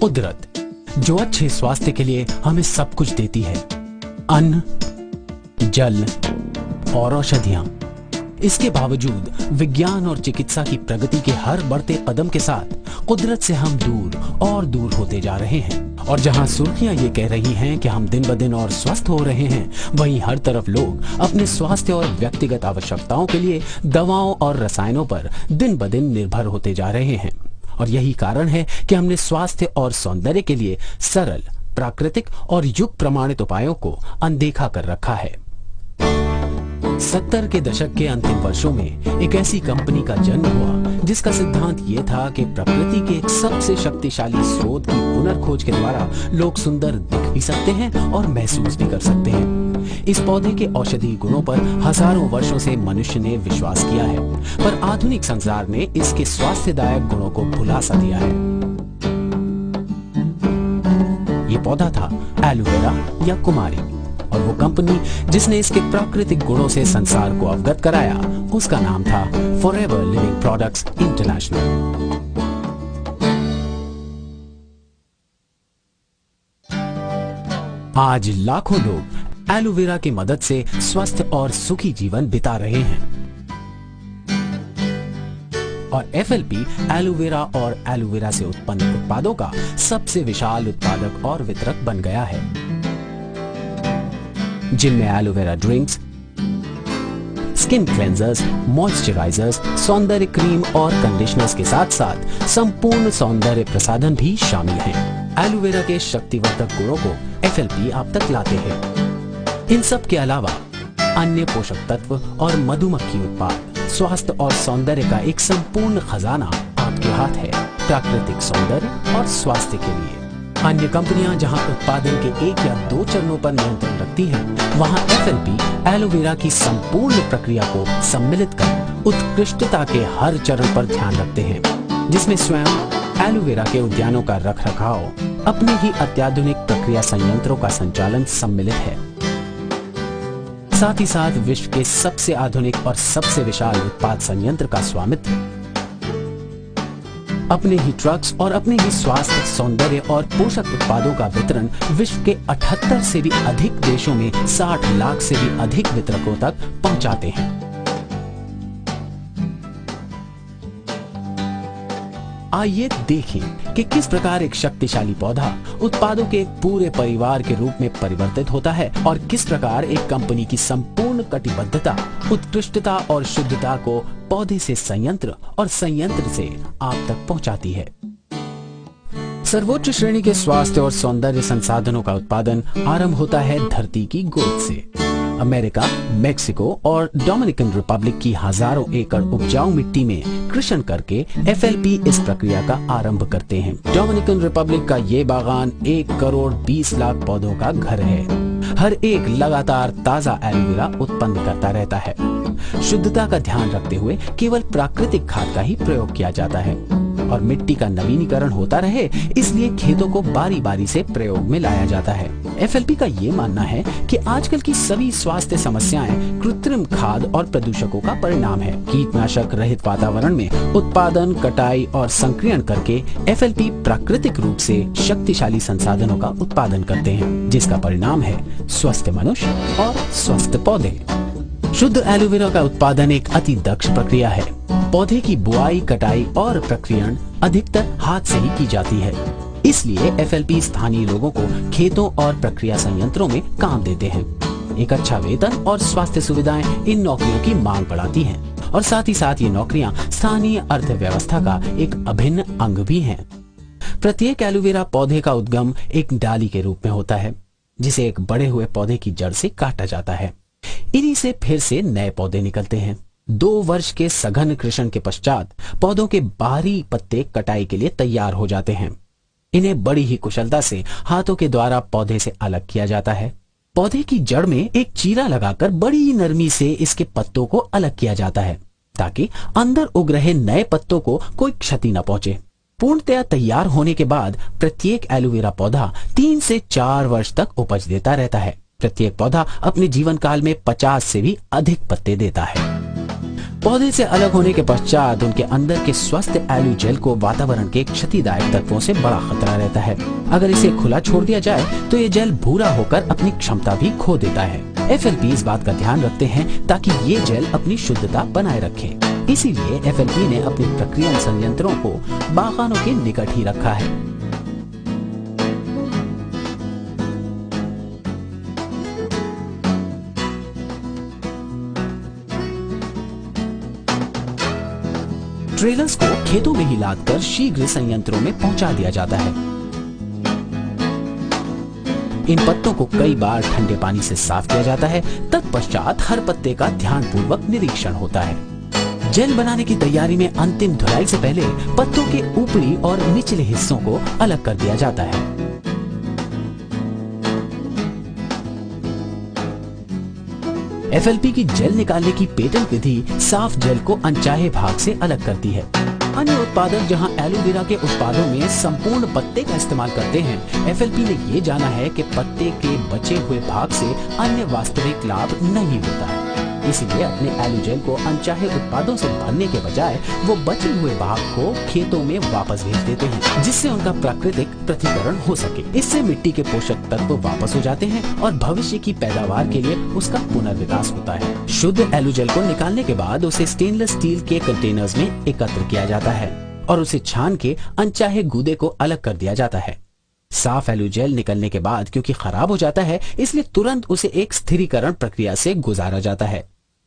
कुदरत जो अच्छे स्वास्थ्य के लिए हमें सब कुछ देती है, अन्न, जल और औषधियां। इसके बावजूद विज्ञान और चिकित्सा की प्रगति के हर बढ़ते कदम के साथ कुदरत से हम दूर और दूर होते जा रहे हैं। और जहां सुर्खियां ये कह रही हैं कि हम दिन ब दिन और स्वस्थ हो रहे हैं, वहीं हर तरफ लोग अपने स्वास्थ्य और व्यक्तिगत आवश्यकताओं के लिए दवाओं और रसायनों पर दिन ब दिन निर्भर होते जा रहे हैं। और यही कारण है कि हमने स्वास्थ्य और सौंदर्य के लिए सरल, प्राकृतिक और युग प्रमाणित उपायों को अनदेखा कर रखा है। 70 के दशक के अंतिम वर्षों में एक ऐसी कंपनी का जन्म हुआ जिसका सिद्धांत ये था कि प्रकृति के एक सबसे शक्तिशाली स्रोत की पुनर्खोज के द्वारा लोग सुंदर दिख भी सकते हैं और महसूस भी कर सकते हैं। इस पौधे के औषधीय गुणों पर हजारों वर्षों से मनुष्य ने विश्वास किया है, पर आधुनिक संसार ने इसके स्वास्थ्यदायक गुणों को भुला सा दिया है। ये पौधा था एलोवेरा या कुमारी, और वो कंपनी जिसने इसके प्राकृतिक गुणों से संसार को अवगत कराया, उसका नाम था फॉरएवर लिविंग प्रोडक्ट्स इंटरनेशनल। आज लाखों लोग एलोवेरा की मदद से स्वस्थ और सुखी जीवन बिता रहे हैं। और एफएलपी एलोवेरा और एलोवेरा से उत्पन्न उत्पादों का सबसे विशाल उत्पादक और वितरक बन गया है, जिनमें aloe vera drinks, skin cleansers, moisturisers, सौंदर्य क्रीम और कंडीशनर्स के साथ साथ संपूर्ण सौंदर्य प्रसाधन भी शामिल हैं। एलोवेरा के शक्तिवर्धक गुणों को एफएलपी आप तक लाते हैं। इन सब के अलावा अन्य पोषक तत्व और मधुमक्खी उत्पाद, स्वास्थ्य और सौंदर्य का एक संपूर्ण खजाना आपके हाथ है, प्राकृतिक सौंदर्य और स्वास्थ्य के लिए। अन्य कंपनियां जहां उत्पादन के 1 या 2 चरणों पर नियंत्रण रखती हैं, वहां एफएलपी एलोवेरा की संपूर्ण प्रक्रिया को सम्मिलित कर उत्कृष्टता के हर चरण पर ध्यान रखते हैं, जिसमें स्वयं एलोवेरा के उद्यानों का रखरखाव, अपने ही अत्याधुनिक प्रक्रिया संयंत्रों का संचालन सम्मिलित है। साथ ही साथ विश्व के सबसे आधुनिक और सबसे विशाल उत्पाद संयंत्र का स्वामित्व, अपने ही ट्रक्स और अपने ही स्वास्थ्य, सौंदर्य और पोषक उत्पादों का वितरण विश्व के 78 से भी अधिक देशों में 60 लाख से भी अधिक वितरकों तक पहुंचाते हैं। आइए देखें कि किस प्रकार एक शक्तिशाली पौधा उत्पादों के पूरे परिवार के रूप में परिवर्तित होता है और किस प्रकार एक कंपनी की संपूर्ण कटिबद्धता, उत्कृष्टता और शुद्धता को पौधे से संयंत्र और संयंत्र से आप तक पहुंचाती है। सर्वोच्च श्रेणी के स्वास्थ्य और सौंदर्य संसाधनों का उत्पादन आरंभ होता है धरती की गोद से। अमेरिका, मेक्सिको और डोमिनिकन रिपब्लिक की हजारों एकड़ उपजाऊ मिट्टी में कृषि करके एफएलपी इस प्रक्रिया का आरंभ करते हैं। डोमिनिकन रिपब्लिक का ये बागान 1 करोड़ 20 लाख पौधों का घर है। हर एक लगातार ताजा एलोवेरा उत्पन्न करता रहता है। शुद्धता का ध्यान रखते हुए केवल प्राकृतिक खाद का ही प्रयोग किया जाता है और मिट्टी का नवीनीकरण होता रहे, इसलिए खेतों को बारी बारी से प्रयोग में लाया जाता है। एफएलपी का ये मानना है कि आजकल की सभी स्वास्थ्य समस्याएं कृत्रिम खाद और प्रदूषकों का परिणाम है। कीटनाशक रहित वातावरण में उत्पादन, कटाई और संक्रियण करके एफएलपी प्राकृतिक रूप से शक्तिशाली संसाधनों का उत्पादन करते हैं, जिसका परिणाम है स्वस्थ मनुष्य और स्वस्थ पौधे। शुद्ध एलोवेरा का उत्पादन एक अति दक्ष प्रक्रिया है। पौधे की बुआई, कटाई और प्रक्रियण अधिकतर हाथ से ही की जाती है, इसलिए एफएलपी स्थानीय लोगों को खेतों और प्रक्रिया संयंत्रों में काम देते हैं। एक अच्छा वेतन और स्वास्थ्य सुविधाएं इन नौकरियों की मांग बढ़ाती हैं और साथ ही साथ ये नौकरियां स्थानीय अर्थव्यवस्था का एक अभिन्न अंग भी हैं। प्रत्येक एलोवेरा पौधे का उद्गम एक डाली के रूप में होता है, जिसे एक बड़े हुए पौधे की जड़ से काटा जाता है। इन्हीं से फिर से नए पौधे निकलते हैं। 2 वर्ष के सघन कृषि के पश्चात पौधों के बाहरी पत्ते कटाई के लिए तैयार हो जाते हैं। इन्हें बड़ी ही कुशलता से हाथों के द्वारा पौधे से अलग किया जाता है। पौधे की जड़ में एक चीरा लगाकर बड़ी नरमी से इसके पत्तों को अलग किया जाता है, ताकि अंदर उग रहे नए पत्तों को कोई क्षति न पहुंचे। पूर्णतया तैयार होने के बाद प्रत्येक एलोवेरा पौधा 3 से 4 वर्ष तक उपज देता रहता है। प्रत्येक पौधा अपने जीवन काल में 50 से भी अधिक पत्ते देता है। पौधे से अलग होने के पश्चात उनके अंदर के स्वस्थ एलू जेल को वातावरण के क्षतिदायक तत्वों से बड़ा खतरा रहता है। अगर इसे खुला छोड़ दिया जाए तो ये जेल भूरा होकर अपनी क्षमता भी खो देता है। FLP इस बात का ध्यान रखते हैं ताकि ये जेल अपनी शुद्धता बनाए रखे। इसीलिए FLP ने अपने प्रक्रिया संयंत्रों को बागानों के निकट ही रखा है। ट्रेलर्स को खेतों में ही लादकर शीघ्र संयंत्रों में पहुंचा दिया जाता है। इन पत्तों को कई बार ठंडे पानी से साफ किया जाता है। तत्पश्चात हर पत्ते का ध्यानपूर्वक निरीक्षण होता है। जेल बनाने की तैयारी में अंतिम धुलाई से पहले पत्तों के ऊपरी और निचले हिस्सों को अलग कर दिया जाता है। FLP की जेल निकालने की पेटेंट विधि साफ जेल को अनचाहे भाग से अलग करती है। अन्य उत्पादक जहां एलोवेरा के उत्पादों में संपूर्ण पत्ते का इस्तेमाल करते हैं, FLP ने ये जाना है कि पत्ते के बचे हुए भाग से अन्य वास्तविक लाभ नहीं होता है। इसीलिए अपने एलो जेल को अनचाहे उत्पादों से भरने के बजाय वो बचे हुए भाग को खेतों में वापस भेज देते हैं, जिससे उनका प्राकृतिक पृथक्करण हो सके। इससे मिट्टी के पोषक तत्व वापस हो जाते हैं और भविष्य की पैदावार के लिए उसका पुनर्विकास होता है। शुद्ध एलो जेल को निकालने के बाद उसे स्टेनलेस स्टील के कंटेनर्स में एकत्र किया जाता है और उसे छान के अनचाहे गूदे को अलग कर दिया जाता है। साफ एलो जेल निकलने के बाद क्योंकि खराब हो जाता है, इसलिए तुरंत उसे एक स्थिरीकरण प्रक्रिया से गुजारा जाता है,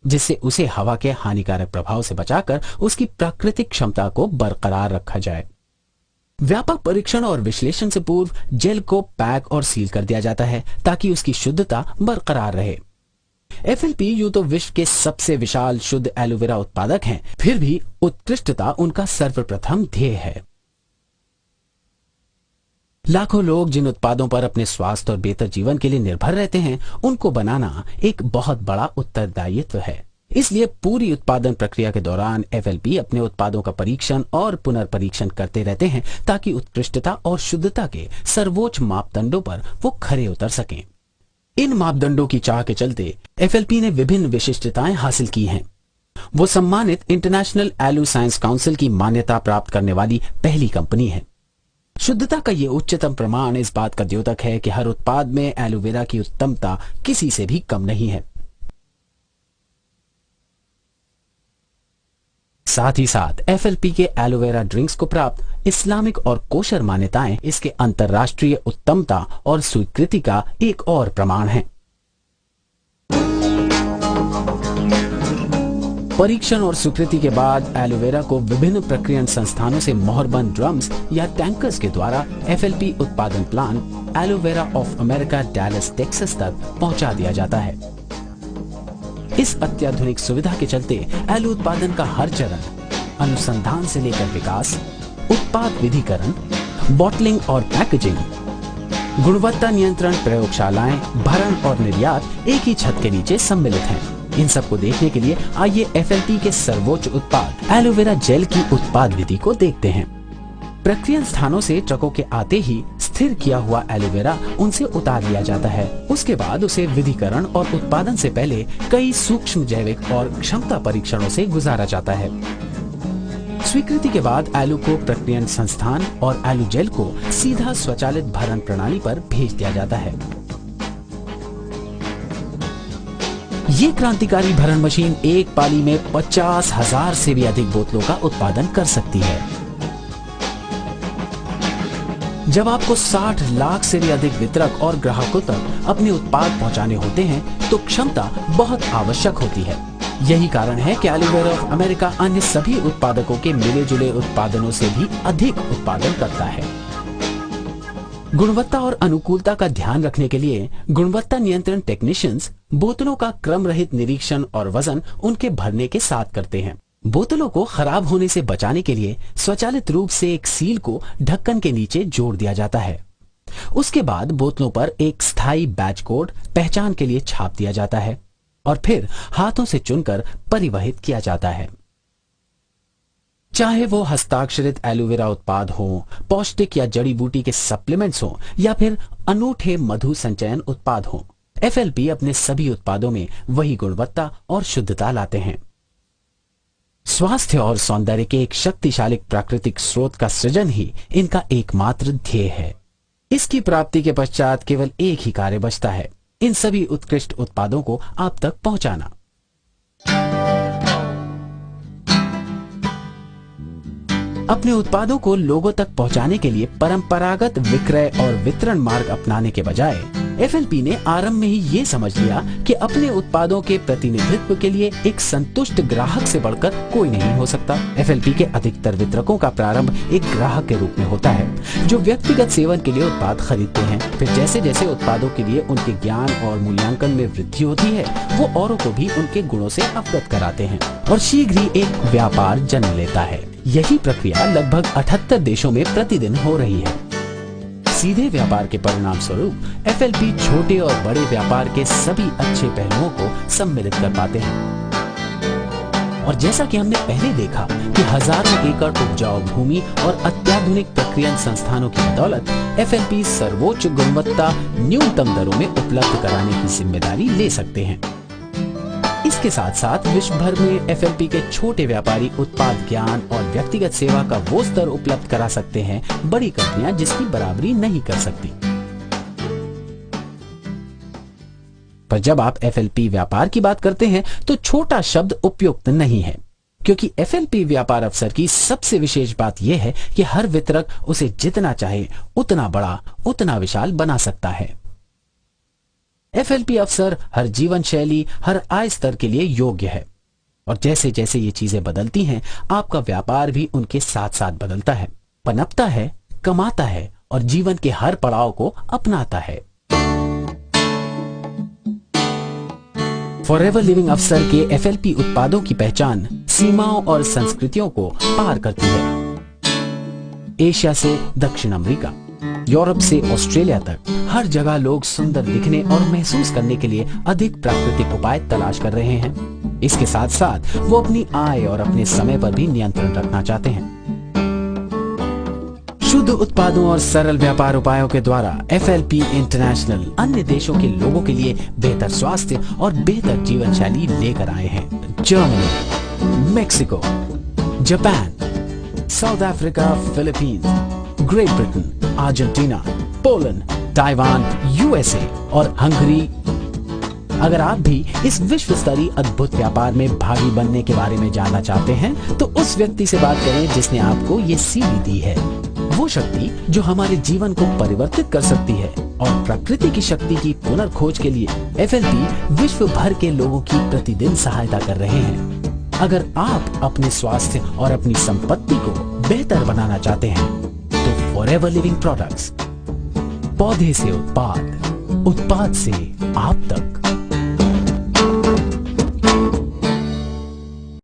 जिससे उसे हवा के हानिकारक प्रभाव से बचाकर उसकी प्राकृतिक क्षमता को बरकरार रखा जाए। व्यापक परीक्षण और विश्लेषण से पूर्व जेल को पैक और सील कर दिया जाता है ताकि उसकी शुद्धता बरकरार रहे। FLP यूं तो विश्व के सबसे विशाल शुद्ध एलोवेरा उत्पादक हैं, फिर भी उत्कृष्टता उनका सर्वप्रथम ध्येय है। लाखों लोग जिन उत्पादों पर अपने स्वास्थ्य और बेहतर जीवन के लिए निर्भर रहते हैं, उनको बनाना एक बहुत बड़ा उत्तरदायित्व है। इसलिए पूरी उत्पादन प्रक्रिया के दौरान FLP अपने उत्पादों का परीक्षण और पुनर्परीक्षण करते रहते हैं ताकि उत्कृष्टता और शुद्धता के सर्वोच्च मापदंडों पर वो खरे उतर सकें। इन मापदंडों की चाह के चलते FLP ने विभिन्न विशिष्टताएं हासिल की हैं। वो सम्मानित इंटरनेशनल एलो साइंस काउंसिल की मान्यता प्राप्त करने वाली पहली कंपनी है। शुद्धता का ये उच्चतम प्रमाण इस बात का द्योतक है कि हर उत्पाद में एलोवेरा की उत्तमता किसी से भी कम नहीं है। साथ ही साथ FLP के एलोवेरा ड्रिंक्स को प्राप्त इस्लामिक और कोशर मान्यताएं इसके अंतर्राष्ट्रीय उत्तमता और स्वीकृति का एक और प्रमाण है। परीक्षण और स्वीकृति के बाद एलोवेरा को विभिन्न प्रक्रियन संस्थानों से मोहरबंद ड्रम्स या टैंकर्स के द्वारा FLP उत्पादन plant aloe vera of America Dallas Texas तक पहुंचा दिया जाता है। इस अत्याधुनिक सुविधा के चलते एलो उत्पादन का हर चरण, अनुसंधान से लेकर विकास, उत्पाद विधिकरण, बॉटलिंग और पैकेजिंग, गुणवत्ता नियंत्रण प्रयोगशालाएं, भरण और निर्यात एक ही छत के नीचे सम्मिलित हैं। इन सबको देखने के लिए आइए FLP के सर्वोच्च उत्पाद एलोवेरा जेल की उत्पाद विधि को देखते हैं। प्रक्रिया स्थानों से ट्रकों के आते ही स्थिर किया हुआ एलोवेरा उनसे उतार लिया जाता है। उसके बाद उसे विधिकरण और उत्पादन से पहले कई सूक्ष्म जैविक और क्षमता परीक्षणों से गुजारा जाता है। स्वीकृति के बाद एलो को प्रक्रिया संस्थान और एलो जेल को सीधा स्वचालित भरण प्रणाली पर भेज दिया जाता है। ये क्रांतिकारी भरण मशीन एक पाली में 50,000 से भी अधिक बोतलों का उत्पादन कर सकती है। जब आपको 60 लाख से भी अधिक वितरक और ग्राहकों तक अपने उत्पाद पहुंचाने होते हैं तो क्षमता बहुत आवश्यक होती है। यही कारण है कि एलोवेरा ऑफ अमेरिका अन्य सभी उत्पादकों के मिले जुले उत्पादनों से भी अधिक उत्पादन करता है। गुणवत्ता और अनुकूलता का ध्यान रखने के लिए गुणवत्ता नियंत्रण टेक्नीशियंस बोतलों का क्रम रहित निरीक्षण और वजन उनके भरने के साथ करते हैं। बोतलों को खराब होने से बचाने के लिए स्वचालित रूप से एक सील को ढक्कन के नीचे जोड़ दिया जाता है। उसके बाद बोतलों पर एक स्थायी बैच कोड पहचान के लिए छाप दिया जाता है और फिर हाथों से चुनकर परिवहित किया जाता है। चाहे वो हस्ताक्षरित एलोवेरा उत्पाद हो, पौष्टिक या जड़ी बूटी के सप्लीमेंट्स हो या फिर अनूठे मधु संचयन उत्पाद हो, FLP अपने सभी उत्पादों में वही गुणवत्ता और शुद्धता लाते हैं। स्वास्थ्य और सौंदर्य के एक शक्तिशाली प्राकृतिक स्रोत का सृजन ही इनका एकमात्र ध्येय है। इसकी प्राप्ति के पश्चात केवल एक ही कार्य बचता है, इन सभी उत्कृष्ट उत्पादों को आप तक पहुंचाना। अपने उत्पादों को लोगों तक पहुंचाने के लिए परंपरागत विक्रय और वितरण मार्ग अपनाने के बजाय एफएलपी ने आरंभ में ही ये समझ लिया कि अपने उत्पादों के प्रतिनिधित्व के लिए एक संतुष्ट ग्राहक से बढ़कर कोई नहीं हो सकता। एफएलपी के अधिकतर वितरकों का प्रारंभ एक ग्राहक के रूप में होता है, जो व्यक्तिगत सेवन के लिए उत्पाद खरीदते हैं। फिर जैसे जैसे उत्पादों के लिए उनके ज्ञान और मूल्यांकन में वृद्धि होती है, वो औरों को भी उनके गुणों से अवगत कराते हैं और शीघ्र ही एक व्यापार जन्म लेता है। यही प्रक्रिया लगभग 78 देशों में प्रतिदिन हो रही है। सीधे व्यापार के परिणाम स्वरूप एफएलपी छोटे और बड़े व्यापार के सभी अच्छे पहलुओं को सम्मिलित कर पाते हैं। और जैसा कि हमने पहले देखा कि हजारों एकड़ उपजाऊ भूमि और अत्याधुनिक प्रक्रियन संस्थानों की बदौलत एफएलपी सर्वोच्च गुणवत्ता न्यूनतम दरों में उपलब्ध कराने की जिम्मेदारी ले सकते हैं। इसके साथ साथ विश्व भर में एफएलपी के छोटे व्यापारी उत्पाद ज्ञान और व्यक्तिगत सेवा का वो स्तर उपलब्ध करा सकते हैं बड़ी कंपनियां जिसकी बराबरी नहीं कर सकती। पर जब आप एफएलपी व्यापार की बात करते हैं तो छोटा शब्द उपयुक्त नहीं है, क्योंकि एफएलपी व्यापार अवसर की सबसे विशेष बात यह है कि हर वितरक उसे जितना चाहे उतना बड़ा उतना विशाल बना सकता है। एफएलपी अवसर हर जीवन शैली, हर आय स्तर के लिए योग्य है और जैसे जैसे ये चीजें बदलती हैं, आपका व्यापार भी उनके साथ साथ बदलता है, पनपता है, कमाता है और जीवन के हर पड़ाव को अपनाता है। फॉरएवर लिविंग अवसर के एफएलपी उत्पादों की पहचान सीमाओं और संस्कृतियों को पार करती है। एशिया से दक्षिण अमेरिका, यूरोप से ऑस्ट्रेलिया तक हर जगह लोग सुंदर दिखने और महसूस करने के लिए अधिक प्राकृतिक उपाय तलाश कर रहे हैं। इसके साथ साथ वो अपनी आय और अपने समय पर भी नियंत्रण रखना चाहते हैं। शुद्ध उत्पादों और सरल व्यापार उपायों के द्वारा एफएलपी इंटरनेशनल अन्य देशों के लोगों के लिए बेहतर स्वास्थ्य और बेहतर जीवन शैली लेकर आए हैं। Germany, Mexico, Japan, south Africa, Philippines, great Britain, Argentina, Poland, Taiwan, USA और हंगरी। अगर आप भी इस विश्व स्तरीय अद्भुत व्यापार में भागी बनने के बारे में जानना चाहते हैं तो उस व्यक्ति से बात करें जिसने आपको ये सीढ़ी दी है। वो शक्ति जो हमारे जीवन को परिवर्तित कर सकती है और प्रकृति की शक्ति की पुनर्खोज के लिए एफएलपी विश्व भर के लोगों की प्रतिदिन सहायता कर रहे हैं। अगर आप अपने स्वास्थ्य और अपनी संपत्ति को बेहतर बनाना चाहते हैं तो फॉरएवर लिविंग प्रोडक्ट्स, पौधे से उत्पाद, उत्पाद से आप तक।